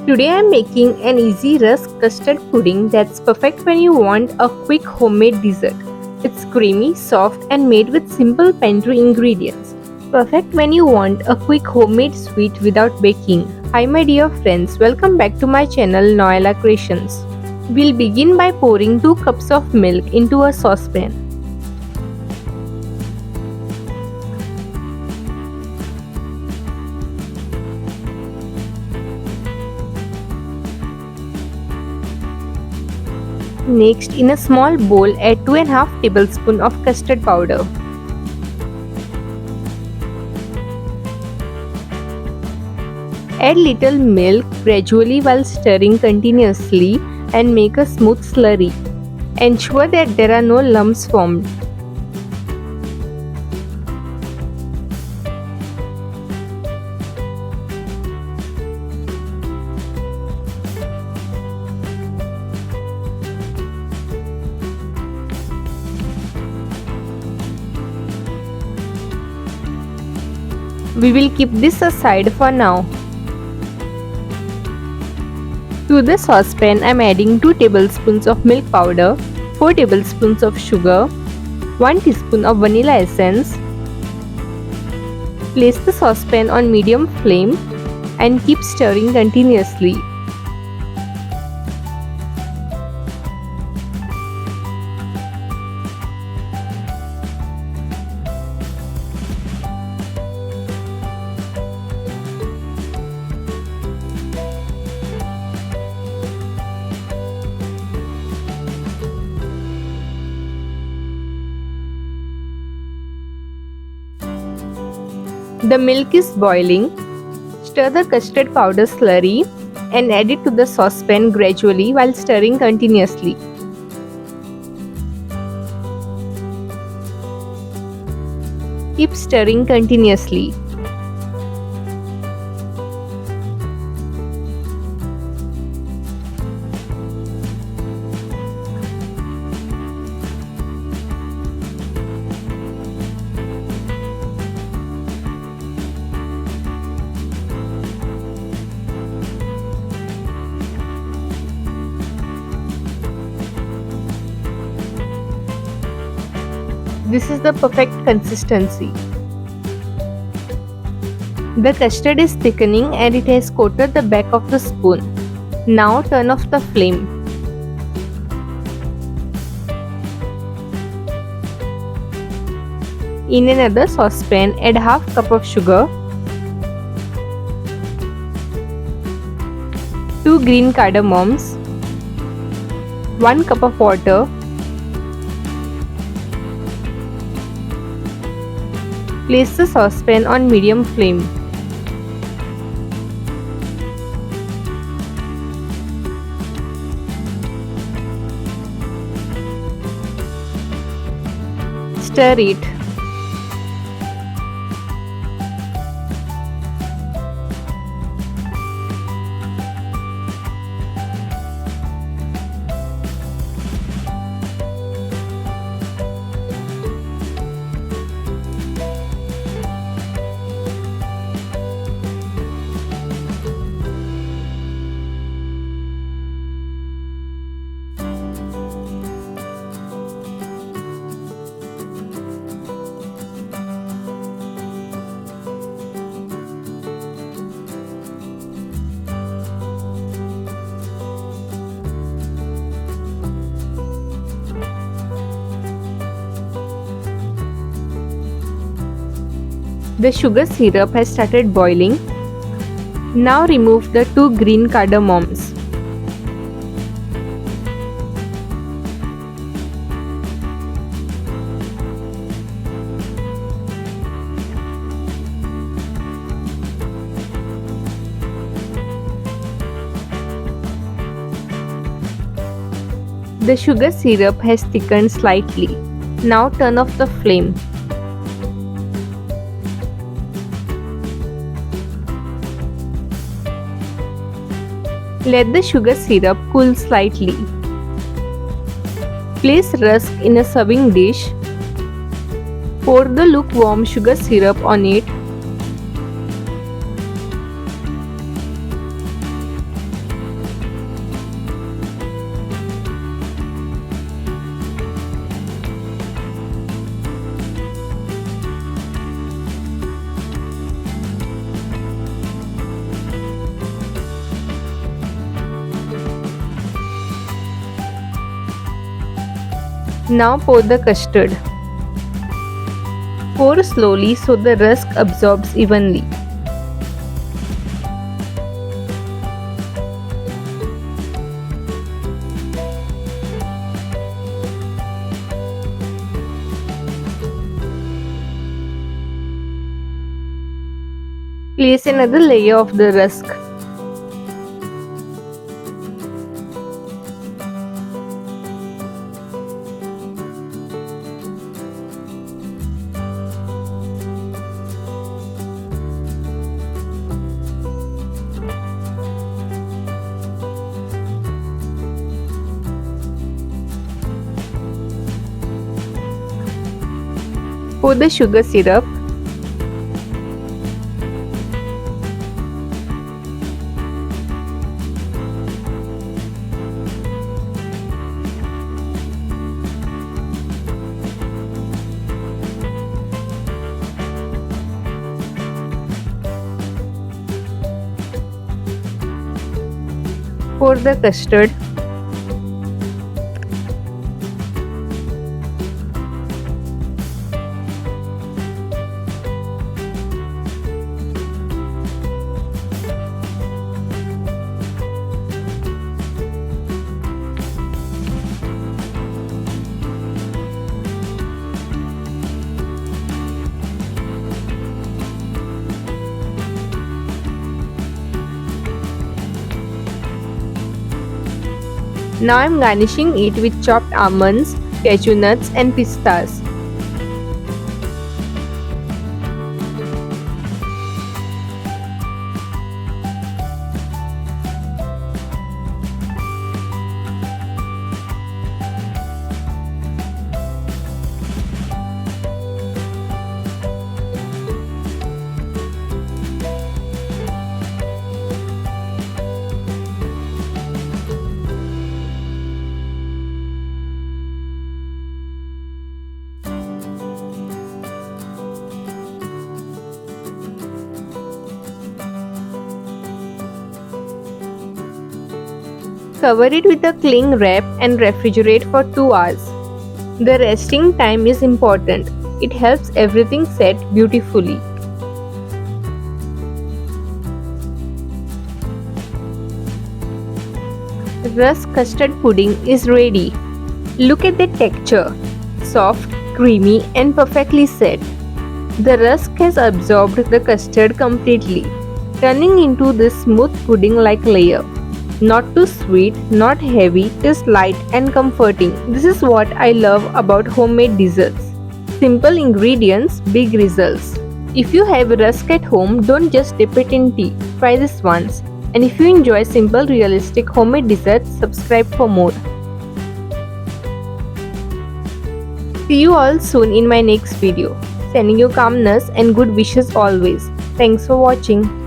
Today I am making an easy rusk custard pudding that's perfect when you want a quick homemade dessert. It's creamy, soft and made with simple pantry ingredients. Perfect when you want a quick homemade sweet without baking. Hi my dear friends, welcome back to my channel Noella Creations. We'll begin by pouring 2 cups of milk into a saucepan. Next, in a small bowl, add 2.5 tablespoons of custard powder. Add little milk gradually while stirring continuously and make a smooth slurry. Ensure that there are no lumps formed. We will keep this aside for now. To the saucepan, I am adding 2 tablespoons of milk powder, 4 tablespoons of sugar, 1 teaspoon of vanilla essence. Place the saucepan on medium flame and keep stirring continuously. The milk is boiling. Stir the custard powder slurry and add it to the saucepan gradually while stirring continuously. Keep stirring continuously. This is the perfect consistency. The custard is thickening and it has coated the back of the spoon. Now turn off the flame. In another saucepan, add half cup of sugar, 2 green cardamoms, 1 cup of water. Place the saucepan on medium flame. Stir it. The sugar syrup has started boiling. Now remove the 2 green cardamoms. The sugar syrup has thickened slightly. Now turn off the flame. Let the sugar syrup cool slightly. Place rusk in a serving dish. Pour the lukewarm sugar syrup on it. Now pour the custard. Pour slowly so the rusk absorbs evenly. Place another layer of the rusk. Pour the sugar syrup. Pour the custard. Now I'm garnishing it with chopped almonds, cashew nuts and pistas. Cover it with a cling wrap and refrigerate for 2 hours. The resting time is important. It helps everything set beautifully. Rusk custard pudding is ready. Look at the texture. Soft, creamy and perfectly set. The rusk has absorbed the custard completely, turning into this smooth pudding-like layer. Not too sweet, not heavy, just light and comforting. This is what I love about homemade desserts. Simple ingredients, big results. If you have rusk at home, don't just dip it in tea. Try this once. And if you enjoy simple, realistic homemade desserts, subscribe for more. See you all soon in my next video. Sending you calmness and good wishes always. Thanks for watching.